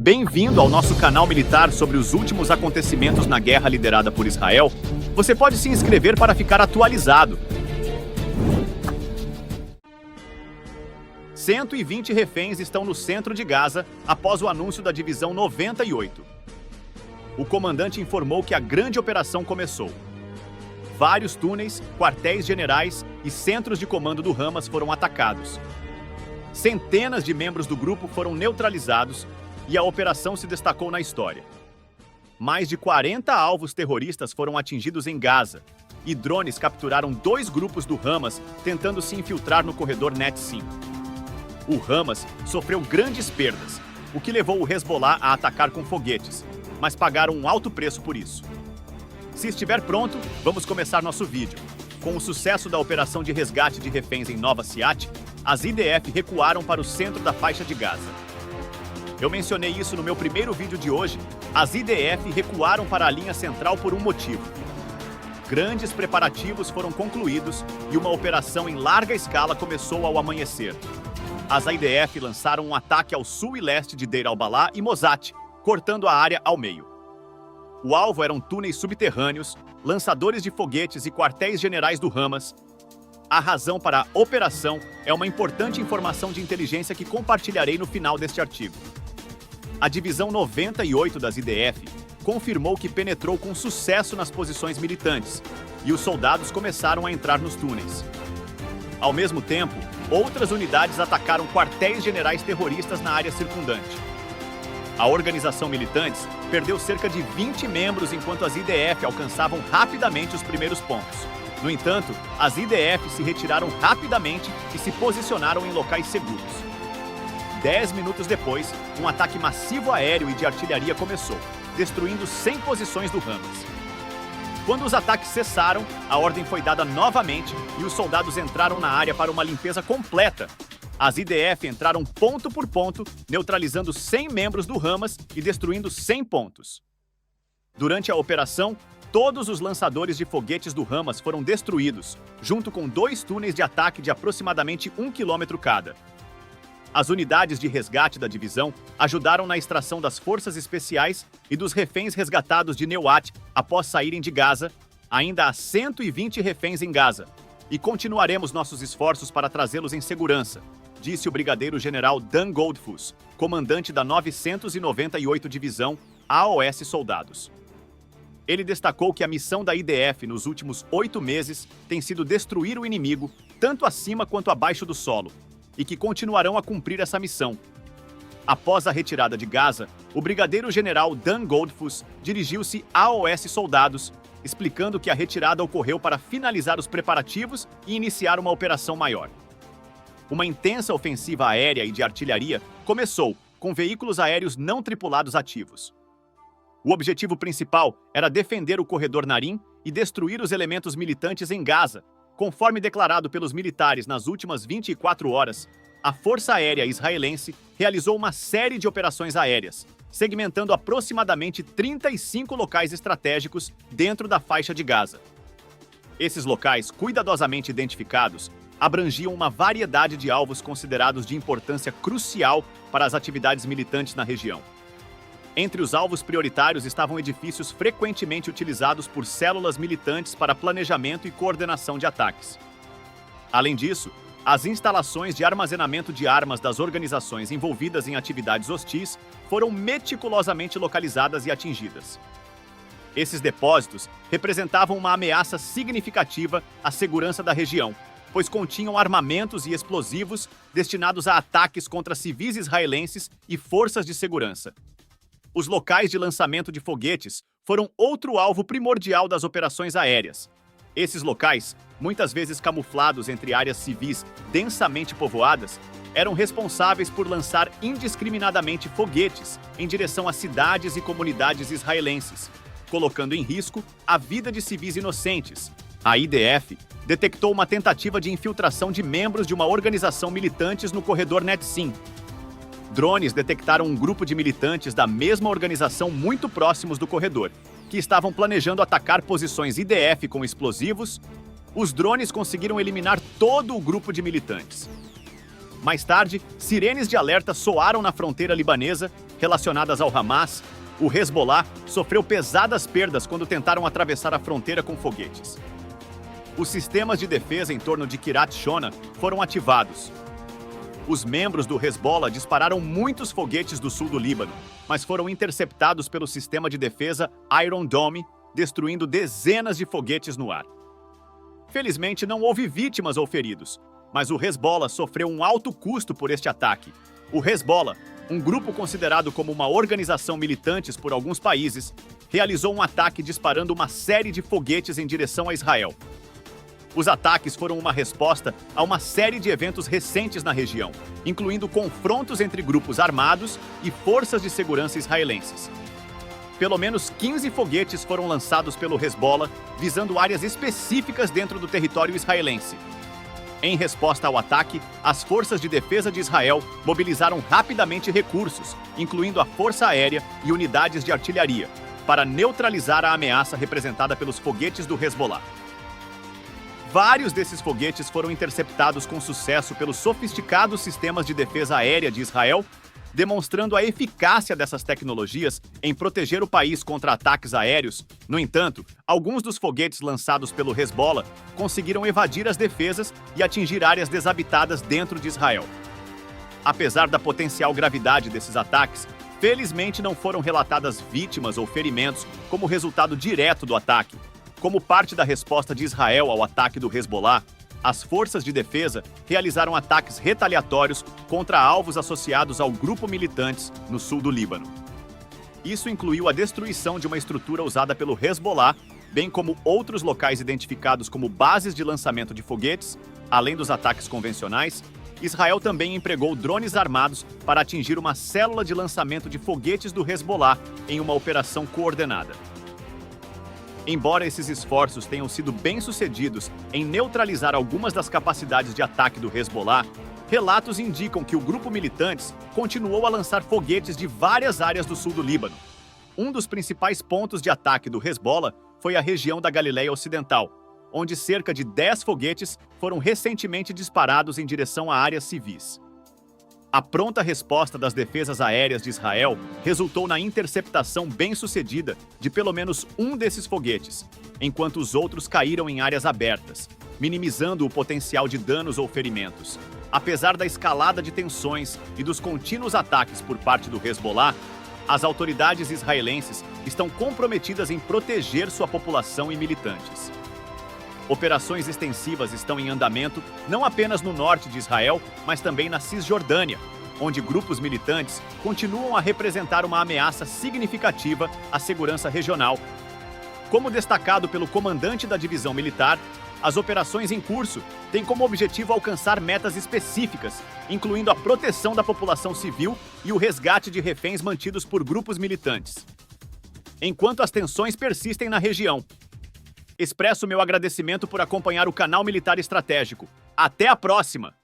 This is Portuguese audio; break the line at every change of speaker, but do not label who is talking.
Bem-vindo ao nosso canal militar sobre os últimos acontecimentos na guerra liderada por Israel. Você pode se inscrever para ficar atualizado. 120 reféns estão no centro de Gaza após o anúncio da Divisão 98. O comandante informou que a grande operação começou. Vários túneis, quartéis generais e centros de comando do Hamas foram atacados. Centenas de membros do grupo foram neutralizados e a operação se destacou na história. Mais de 40 alvos terroristas foram atingidos em Gaza e drones capturaram 2 grupos do Hamas tentando se infiltrar no corredor Net-5. O Hamas sofreu grandes perdas, o que levou o Hezbollah a atacar com foguetes, mas pagaram um alto preço por isso. Se estiver pronto, vamos começar nosso vídeo. Com o sucesso da operação de resgate de reféns em Nova Siat, as IDF recuaram para o centro da faixa de Gaza. Eu mencionei isso no meu primeiro vídeo de hoje. As IDF recuaram para a linha central por um motivo. Grandes preparativos foram concluídos e uma operação em larga escala começou ao amanhecer. As IDF lançaram um ataque ao sul e leste de Deir al-Balah e Mosat, cortando a área ao meio. O alvo eram túneis subterrâneos, lançadores de foguetes e quartéis generais do Hamas. A razão para a operação é uma importante informação de inteligência que compartilharei no final deste artigo. A Divisão 98 das IDF confirmou que penetrou com sucesso nas posições militantes e os soldados começaram a entrar nos túneis. Ao mesmo tempo, outras unidades atacaram quartéis generais terroristas na área circundante. A organização militantes perdeu cerca de 20 membros enquanto as IDF alcançavam rapidamente os primeiros pontos. No entanto, as IDF se retiraram rapidamente e se posicionaram em locais seguros. 10 minutos depois, um ataque massivo aéreo e de artilharia começou, destruindo 100 posições do Hamas. Quando os ataques cessaram, a ordem foi dada novamente e os soldados entraram na área para uma limpeza completa. As IDF entraram ponto por ponto, neutralizando 100 membros do Hamas e destruindo 100 pontos. Durante a operação, todos os lançadores de foguetes do Hamas foram destruídos, junto com 2 túneis de ataque de aproximadamente 1 quilômetro cada. As unidades de resgate da divisão ajudaram na extração das forças especiais e dos reféns resgatados de Newat após saírem de Gaza. Ainda há 120 reféns em Gaza, e continuaremos nossos esforços para trazê-los em segurança, disse o brigadeiro-general Dan Goldfuss, comandante da 998 Divisão AOS Soldados. Ele destacou que a missão da IDF nos últimos 8 meses tem sido destruir o inimigo, tanto acima quanto abaixo do solo, e que continuarão a cumprir essa missão. Após a retirada de Gaza, o brigadeiro-general Dan Goldfuss dirigiu-se à AOS Soldados, explicando que a retirada ocorreu para finalizar os preparativos e iniciar uma operação maior. Uma intensa ofensiva aérea e de artilharia começou, com veículos aéreos não tripulados ativos. O objetivo principal era defender o corredor Narim e destruir os elementos militantes em Gaza. Conforme declarado pelos militares nas últimas 24 horas, a Força Aérea Israelense realizou uma série de operações aéreas, segmentando aproximadamente 35 locais estratégicos dentro da faixa de Gaza. Esses locais, cuidadosamente identificados, abrangiam uma variedade de alvos considerados de importância crucial para as atividades militantes na região. Entre os alvos prioritários estavam edifícios frequentemente utilizados por células militantes para planejamento e coordenação de ataques. Além disso, as instalações de armazenamento de armas das organizações envolvidas em atividades hostis foram meticulosamente localizadas e atingidas. Esses depósitos representavam uma ameaça significativa à segurança da região, pois continham armamentos e explosivos destinados a ataques contra civis israelenses e forças de segurança. Os locais de lançamento de foguetes foram outro alvo primordial das operações aéreas. Esses locais, muitas vezes camuflados entre áreas civis densamente povoadas, eram responsáveis por lançar indiscriminadamente foguetes em direção a cidades e comunidades israelenses, colocando em risco a vida de civis inocentes. A IDF detectou uma tentativa de infiltração de membros de uma organização militantes no corredor Net-5. Drones detectaram um grupo de militantes da mesma organização muito próximos do corredor, que estavam planejando atacar posições IDF com explosivos. Os drones conseguiram eliminar todo o grupo de militantes. Mais tarde, sirenes de alerta soaram na fronteira libanesa relacionadas ao Hamas, o Hezbollah sofreu pesadas perdas quando tentaram atravessar a fronteira com foguetes. Os sistemas de defesa em torno de Kiryat Shona foram ativados. Os membros do Hezbollah dispararam muitos foguetes do sul do Líbano, mas foram interceptados pelo sistema de defesa Iron Dome, destruindo dezenas de foguetes no ar. Felizmente, não houve vítimas ou feridos, mas o Hezbollah sofreu um alto custo por este ataque. O Hezbollah, um grupo considerado como uma organização militante por alguns países, realizou um ataque disparando uma série de foguetes em direção a Israel. Os ataques foram uma resposta a uma série de eventos recentes na região, incluindo confrontos entre grupos armados e forças de segurança israelenses. Pelo menos 15 foguetes foram lançados pelo Hezbollah, visando áreas específicas dentro do território israelense. Em resposta ao ataque, as forças de defesa de Israel mobilizaram rapidamente recursos, incluindo a Força Aérea e unidades de artilharia, para neutralizar a ameaça representada pelos foguetes do Hezbollah. Vários desses foguetes foram interceptados com sucesso pelos sofisticados sistemas de defesa aérea de Israel, demonstrando a eficácia dessas tecnologias em proteger o país contra ataques aéreos. No entanto, alguns dos foguetes lançados pelo Hezbollah conseguiram evadir as defesas e atingir áreas desabitadas dentro de Israel. Apesar da potencial gravidade desses ataques, felizmente não foram relatadas vítimas ou ferimentos como resultado direto do ataque. Como parte da resposta de Israel ao ataque do Hezbollah, as forças de defesa realizaram ataques retaliatórios contra alvos associados ao grupo militantes no sul do Líbano. Isso incluiu a destruição de uma estrutura usada pelo Hezbollah, bem como outros locais identificados como bases de lançamento de foguetes. Além dos ataques convencionais, Israel também empregou drones armados para atingir uma célula de lançamento de foguetes do Hezbollah em uma operação coordenada. Embora esses esforços tenham sido bem-sucedidos em neutralizar algumas das capacidades de ataque do Hezbollah, relatos indicam que o grupo militantes continuou a lançar foguetes de várias áreas do sul do Líbano. Um dos principais pontos de ataque do Hezbollah foi a região da Galileia Ocidental, onde cerca de 10 foguetes foram recentemente disparados em direção a áreas civis. A pronta resposta das defesas aéreas de Israel resultou na interceptação bem-sucedida de pelo menos um desses foguetes, enquanto os outros caíram em áreas abertas, minimizando o potencial de danos ou ferimentos. Apesar da escalada de tensões e dos contínuos ataques por parte do Hezbollah, as autoridades israelenses estão comprometidas em proteger sua população e militantes. Operações extensivas estão em andamento não apenas no norte de Israel, mas também na Cisjordânia, onde grupos militantes continuam a representar uma ameaça significativa à segurança regional. Como destacado pelo comandante da divisão militar, as operações em curso têm como objetivo alcançar metas específicas, incluindo a proteção da população civil e o resgate de reféns mantidos por grupos militantes. Enquanto as tensões persistem na região, expresso meu agradecimento por acompanhar o canal Militar Estratégico. Até a próxima!